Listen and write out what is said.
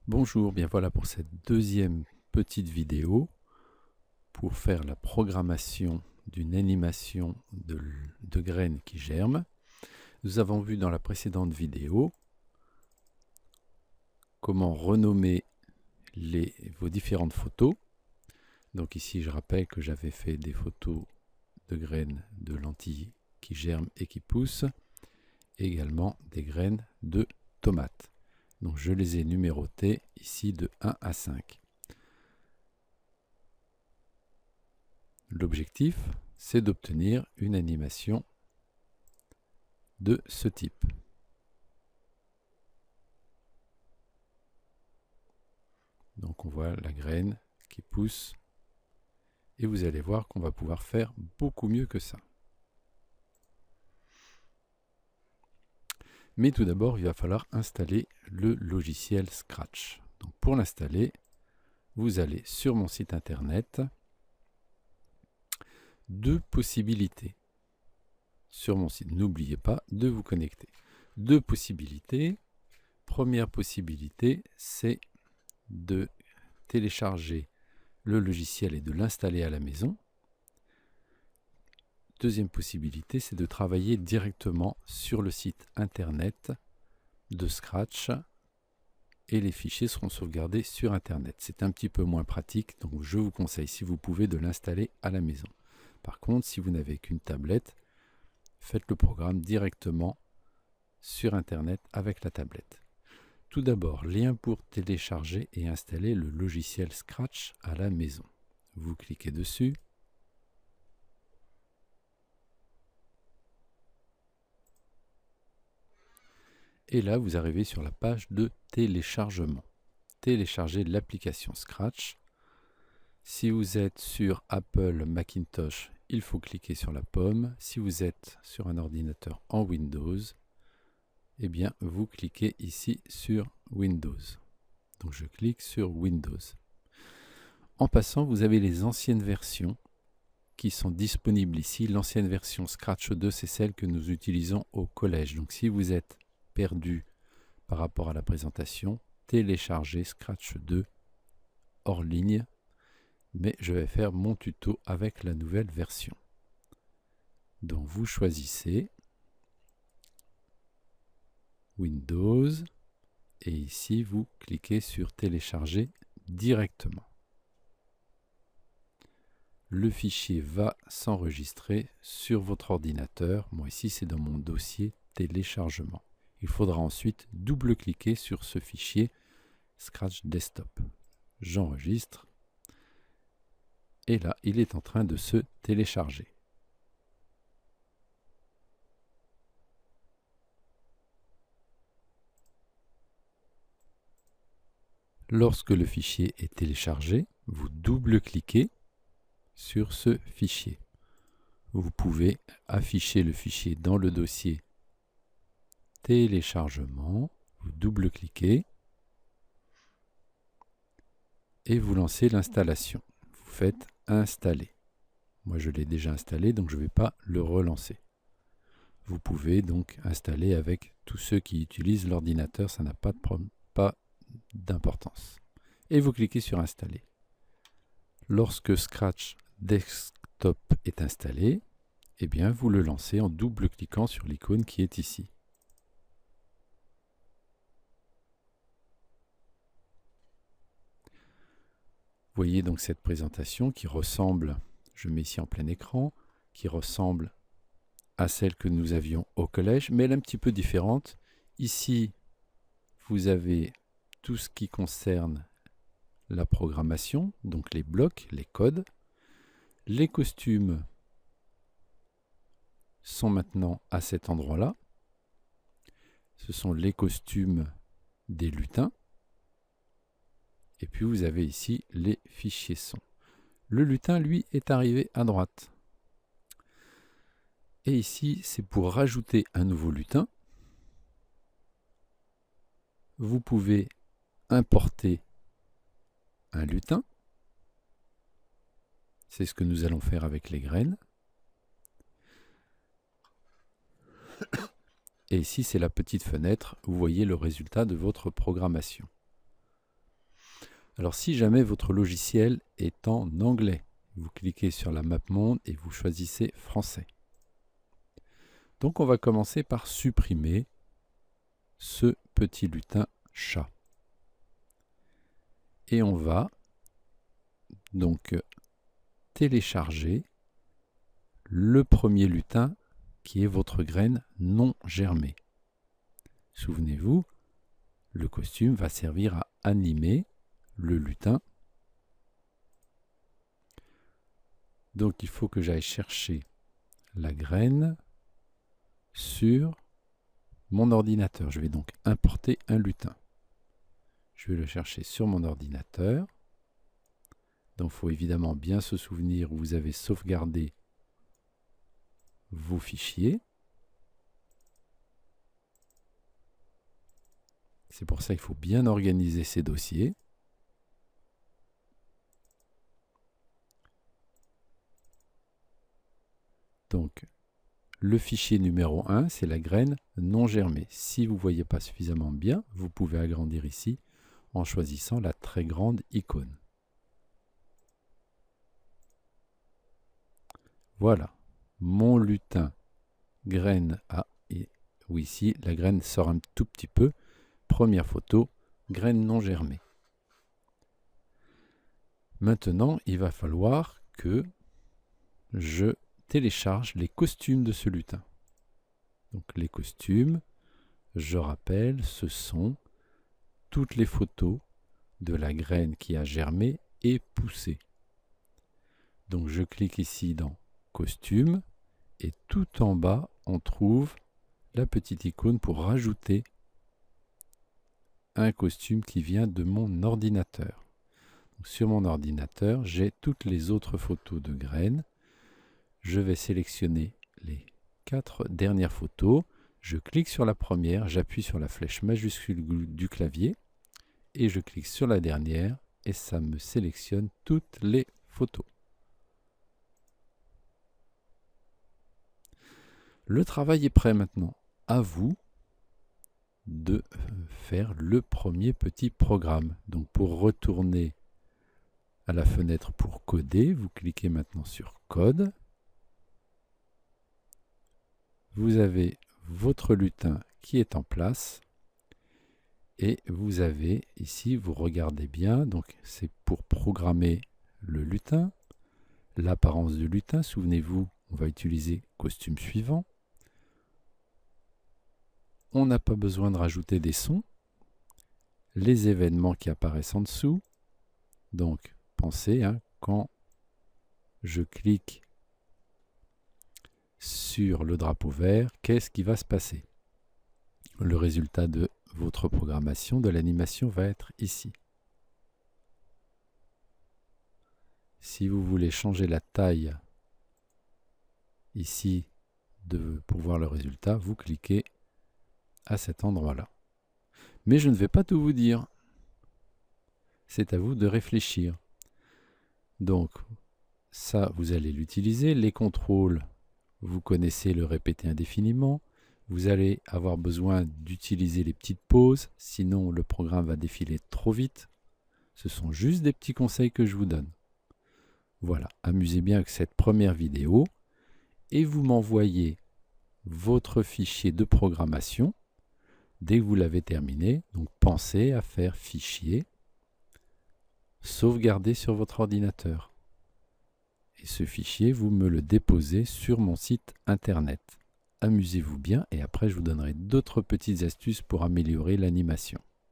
Bonjour, bien voilà pour cette deuxième petite vidéo pour faire la programmation d'une animation de graines qui germent. Nous avons vu dans la précédente vidéo comment renommer vos différentes photos. Donc ici je rappelle que j'avais fait des photos de graines de lentilles qui germent et qui poussent, et également des graines de tomates. Donc je les ai numérotées ici de 1 à 5. L'objectif, c'est d'obtenir une animation de ce type. Donc on voit la graine qui pousse et vous allez voir qu'on va pouvoir faire beaucoup mieux que ça. Mais tout d'abord, il va falloir installer le logiciel Scratch. Donc pour l'installer, vous allez sur mon site internet. Deux possibilités. Sur mon site, n'oubliez pas de vous connecter. Deux possibilités. Première possibilité, c'est de télécharger le logiciel et de l'installer à la maison. Deuxième possibilité, c'est de travailler directement sur le site internet de Scratch et les fichiers seront sauvegardés sur internet. C'est un petit peu moins pratique, donc je vous conseille, si vous pouvez, de l'installer à la maison. Par contre, si vous n'avez qu'une tablette, faites le programme directement sur internet avec la tablette. Tout d'abord, lien pour télécharger et installer le logiciel Scratch à la maison. Vous cliquez dessus. Et là, vous arrivez sur la page de téléchargement. Télécharger l'application Scratch. Si vous êtes sur Apple Macintosh, il faut cliquer sur la pomme. Si vous êtes sur un ordinateur en Windows, eh bien, vous cliquez ici sur Windows. Donc, je clique sur Windows. En passant, vous avez les anciennes versions qui sont disponibles ici. L'ancienne version Scratch 2, c'est celle que nous utilisons au collège. Donc, si vous êtes perdu par rapport à la présentation, téléchargez Scratch 2 hors ligne, mais je vais faire mon tuto avec la nouvelle version. Donc vous choisissez Windows et ici vous cliquez sur télécharger directement. Le fichier va s'enregistrer sur votre ordinateur. Moi ici c'est dans mon dossier téléchargement. Il faudra ensuite double-cliquer sur ce fichier Scratch Desktop. J'enregistre. Et là, il est en train de se télécharger. Lorsque le fichier est téléchargé, vous double-cliquez sur ce fichier. Vous pouvez afficher le fichier dans le dossier téléchargement, vous double-cliquez et vous lancez l'installation. Vous faites installer. Moi je l'ai déjà installé, donc je ne vais pas le relancer. Vous pouvez donc installer avec tous ceux qui utilisent l'ordinateur, ça n'a pas d'importance. Et vous cliquez sur installer. Lorsque Scratch Desktop est installé, eh bien vous le lancez en double-cliquant sur l'icône qui est ici. Vous voyez donc cette présentation qui ressemble, je mets ici en plein écran, qui ressemble à celle que nous avions au collège, mais elle est un petit peu différente. Ici, vous avez tout ce qui concerne la programmation, donc les blocs, les codes. Les costumes sont maintenant à cet endroit-là. Ce sont les costumes des lutins. Et puis vous avez ici les fichiers son. Le lutin, lui, est arrivé à droite. Et ici, c'est pour rajouter un nouveau lutin. Vous pouvez importer un lutin. C'est ce que nous allons faire avec les graines. Et ici, c'est la petite fenêtre. Vous voyez le résultat de votre programmation. Alors si jamais votre logiciel est en anglais, vous cliquez sur la map monde et vous choisissez français. Donc on va commencer par supprimer ce petit lutin chat. Et on va donc télécharger le premier lutin qui est votre graine non germée. Souvenez-vous, le costume va servir à animer le lutin. Donc il faut que j'aille chercher la graine sur mon ordinateur. Je vais donc importer un lutin. Je vais le chercher sur mon ordinateur. Donc il faut évidemment bien se souvenir où vous avez sauvegardé vos fichiers. C'est pour ça qu'il faut bien organiser ces dossiers. Donc, le fichier numéro 1, c'est la graine non germée. Si vous ne voyez pas suffisamment bien, vous pouvez agrandir ici en choisissant la très grande icône. Voilà, mon lutin graine A. Et oui, ici, la graine sort un tout petit peu. Première photo, graine non germée. Maintenant, il va falloir que je télécharge les costumes de ce lutin. Donc les costumes, je rappelle, ce sont toutes les photos de la graine qui a germé et poussé. Donc je clique ici dans costumes et tout en bas, on trouve la petite icône pour rajouter un costume qui vient de mon ordinateur. Donc, sur mon ordinateur, j'ai toutes les autres photos de graines. Je vais sélectionner les 4 dernières photos. Je clique sur la première, j'appuie sur la flèche majuscule du clavier et je clique sur la dernière et ça me sélectionne toutes les photos. Le travail est prêt maintenant. À vous de faire le premier petit programme. Donc pour retourner à la fenêtre pour coder, vous cliquez maintenant sur Code. Vous avez votre lutin qui est en place et vous avez ici, vous regardez bien, donc c'est pour programmer le lutin, l'apparence du lutin. Souvenez-vous, on va utiliser costume suivant. On n'a pas besoin de rajouter des sons. Les événements qui apparaissent en dessous. Donc, pensez, quand je clique sur le drapeau vert, qu'est-ce qui va se passer? Le résultat de votre programmation, de l'animation, va être ici. Si vous voulez changer la taille ici pour voir le résultat, vous cliquez à cet endroit-là. Mais je ne vais pas tout vous dire. C'est à vous de réfléchir. Donc, ça, vous allez l'utiliser. Les contrôles, vous connaissez le répéter indéfiniment. Vous allez avoir besoin d'utiliser les petites pauses, sinon le programme va défiler trop vite. Ce sont juste des petits conseils que je vous donne. Voilà, amusez bien avec cette première vidéo et vous m'envoyez votre fichier de programmation dès que vous l'avez terminé. Donc pensez à faire fichier, sauvegarder sur votre ordinateur. Et ce fichier, vous me le déposez sur mon site internet. Amusez-vous bien et après je vous donnerai d'autres petites astuces pour améliorer l'animation.